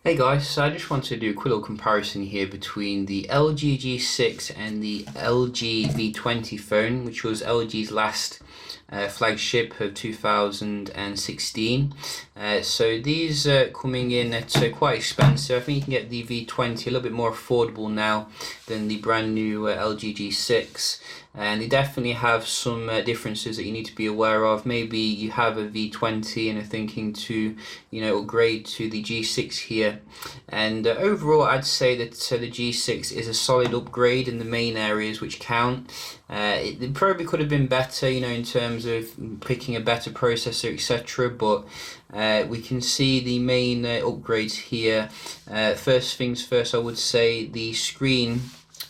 Hey guys, so I just wanted to do a quick little comparison here between the LG G6 and the LG V20 phone, which was LG's last flagship of 2016. So these are coming in at quite expensive. I think you can get the V20 a little bit more affordable now than the brand new LG G6. And they definitely have some differences that you need to be aware of. Maybe you have a V20 and are thinking to, upgrade to the G6 here. And overall, I'd say that the G6 is a solid upgrade in the main areas which count. It probably could have been better, in terms of picking a better processor, etc. But we can see the main upgrades here. First things first, I would say the screen,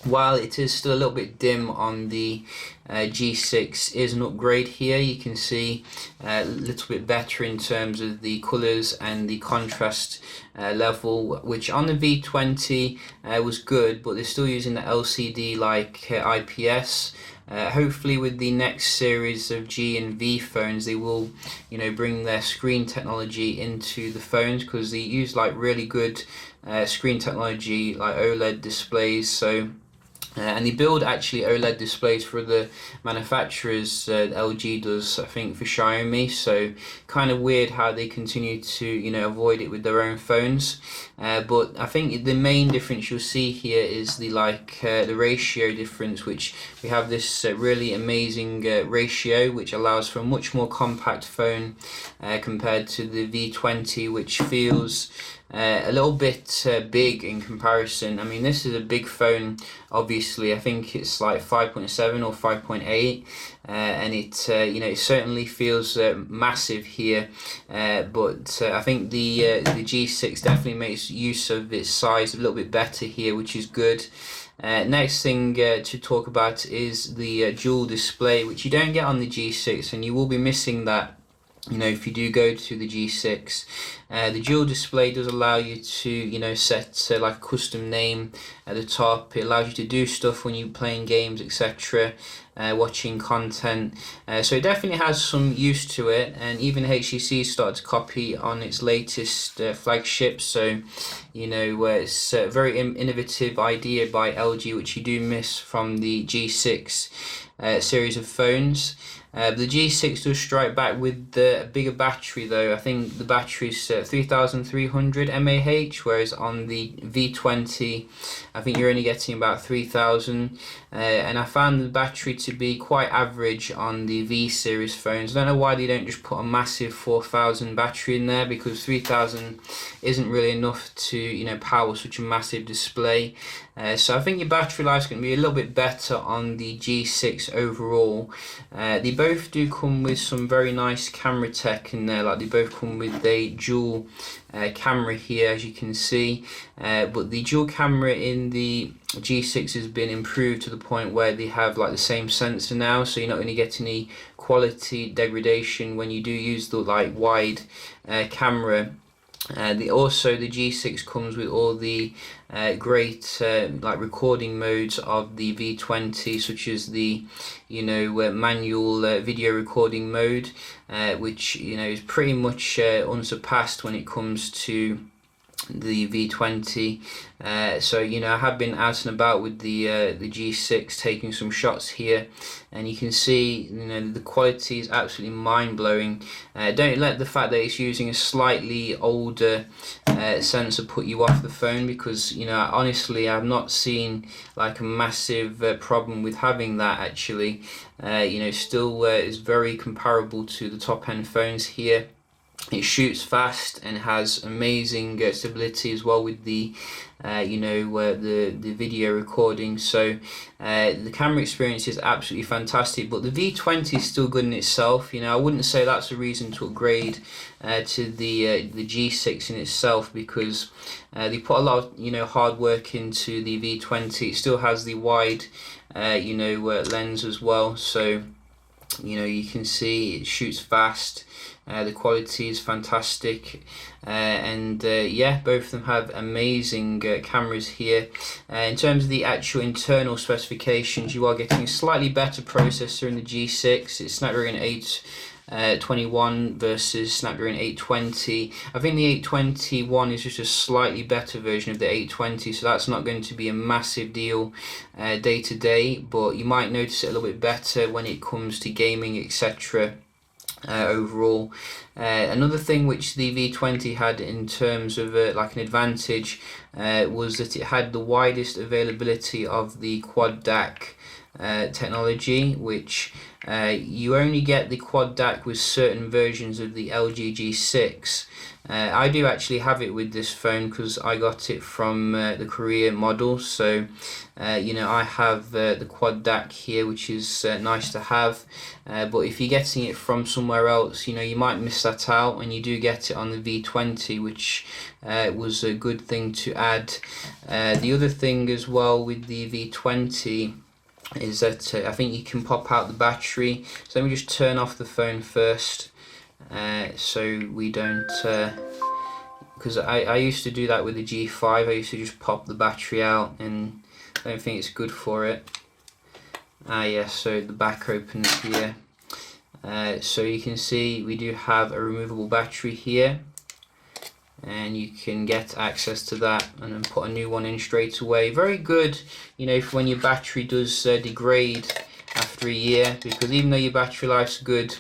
while it is still a little bit dim on the G6, is an upgrade here. You can see a little bit better in terms of the colours and the contrast level, which on the V20 was good, but they're still using the LCD like IPS. Hopefully with the next series of G and V phones, they will bring their screen technology into the phones, because they use like really good screen technology like OLED displays. So and they build actually OLED displays for the manufacturers. LG does, I think, for Xiaomi. So kind of weird how they continue to avoid it with their own phones. But I think the main difference you'll see here is the ratio difference, which we have this really amazing ratio, which allows for a much more compact phone compared to the V20, which feels a little bit big in comparison. I mean, this is a big phone, obviously. I think it's like 5.7 or 5.8, and it it certainly feels massive here. But I think the G6 definitely makes use of its size a little bit better here, which is good. Next thing to talk about is the dual display, which you don't get on the G6, and you will be missing that if you do go to the G6. The dual display does allow you to set like a custom name at the top. It allows you to do stuff when you're playing games, etc., watching content. So it definitely has some use to it, and even HTC started to copy on its latest flagship. So it's a very innovative idea by LG, which you do miss from the G6 series of phones. The G6 does strike back with the bigger battery though. I think the battery is 3,300 mAh, whereas on the V20 I think you're only getting about 3,000, and I found the battery to be quite average on the V series phones. I don't know why they don't just put a massive 4,000 battery in there, because 3,000 isn't really enough to power such a massive display. So I think your battery life is going to be a little bit better on the G6 overall. They both do come with some very nice camera tech in there, like they both come with a dual camera here, as you can see, but the dual camera in the G6 has been improved to the point where they have like the same sensor now, so you're not going to get any quality degradation when you do use the wide camera. Also the G6 comes with all the great recording modes of the V20, such as the manual video recording mode, which is pretty much unsurpassed when it comes to the V20. So I have been out and about with the G6 taking some shots here, and you can see the quality is absolutely mind-blowing. Don't let the fact that it's using a slightly older sensor put you off the phone, because honestly I've not seen like a massive problem with having that actually. Still is very comparable to the top end phones here. It shoots fast and has amazing stability as well with the the video recording. So the camera experience is absolutely fantastic, but the V20 is still good in itself. I wouldn't say that's a reason to upgrade to the G6 in itself, because they put a lot of hard work into the V20. It still has the wide lens as well, so you can see it shoots fast. The quality is fantastic, and yeah, both of them have amazing cameras here. In terms of the actual internal specifications, you are getting a slightly better processor in the G6. It's Snapdragon 8 21 versus Snapdragon 820. I think the 821 is just a slightly better version of the 820, so that's not going to be a massive deal day to day, but you might notice it a little bit better when it comes to gaming, etc. Overall. Another thing which the V20 had in terms of like an advantage was that it had the widest availability of the quad DAC technology, which you only get the quad DAC with certain versions of the LG G6. I do actually have it with this phone because I got it from the Korea model, so you know, I have the quad DAC here, which is nice to have, but if you're getting it from somewhere else, you know, you might miss that out, and you do get it on the V20, which was a good thing to add. The other thing as well with the V20 is that I think you can pop out the battery. So let me just turn off the phone first, so we don't, because I used to do that with the G5. I used to just pop the battery out, and I don't think it's good for it. Yes, so the back opens here. So you can see we do have a removable battery here, and you can get access to that and then put a new one in straight away. Very good, you know, for when your battery does degrade after a year, because even though your battery life's good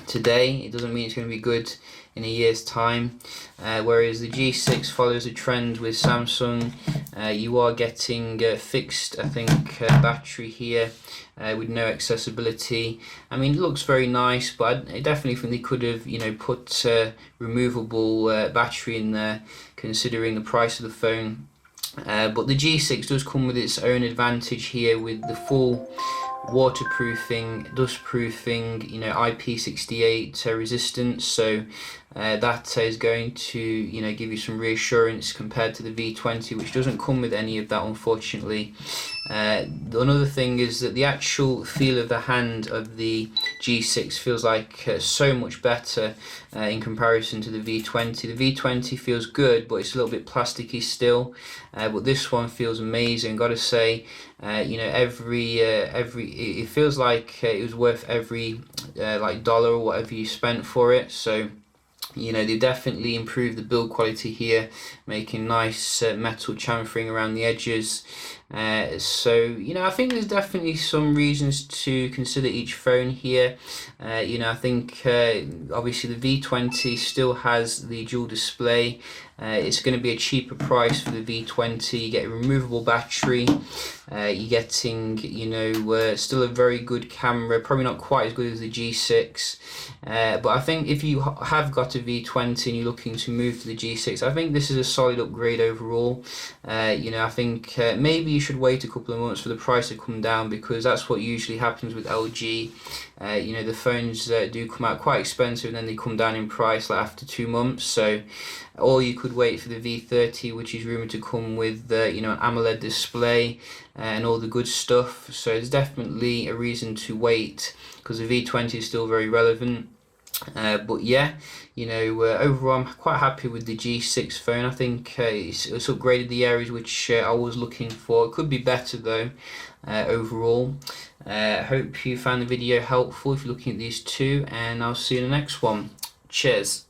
today, it doesn't mean it's going to be good in a year's time. Whereas the G6 follows a trend with Samsung. You are getting fixed, I think, battery here with no accessibility. I mean, it looks very nice, but I definitely think they could have, you know, put removable battery in there, considering the price of the phone. But the G6 does come with its own advantage here with the full waterproofing, dust proofing, you know, IP68 resistance, so that is going to, you know, give you some reassurance compared to the V20, which doesn't come with any of that, unfortunately. Another thing is that the actual feel of the hand of the G6 feels like so much better in comparison to the V20. The V20 feels good, but it's a little bit plasticky still, but this one feels amazing. Gotta say, you know, it feels like it was worth every like dollar or whatever you spent for it. So, you know, they definitely improved the build quality here, making nice metal chamfering around the edges. So, you know, I think there's definitely some reasons to consider each phone here. You know, I think obviously the V20 still has the dual display. It's going to be a cheaper price for the V20. You get a removable battery. You're getting, you know, still a very good camera, probably not quite as good as the G6, but I think if you have got a V20 and you're looking to move to the G6, I think this is a solid upgrade overall. You know, I think maybe you should wait a couple of months for the price to come down, because that's what usually happens with LG. You know, the phones do come out quite expensive and then they come down in price like after 2 months. So, or you could wait for the V30, which is rumored to come with you know, an AMOLED display and all the good stuff. So there's definitely a reason to wait, because the V20 is still very relevant. But yeah, you know, overall I'm quite happy with the G6 phone. I think it's upgraded the areas which I was looking for. It could be better though, overall. Hope you found the video helpful if you're looking at these two, and I'll see you in the next one. Cheers.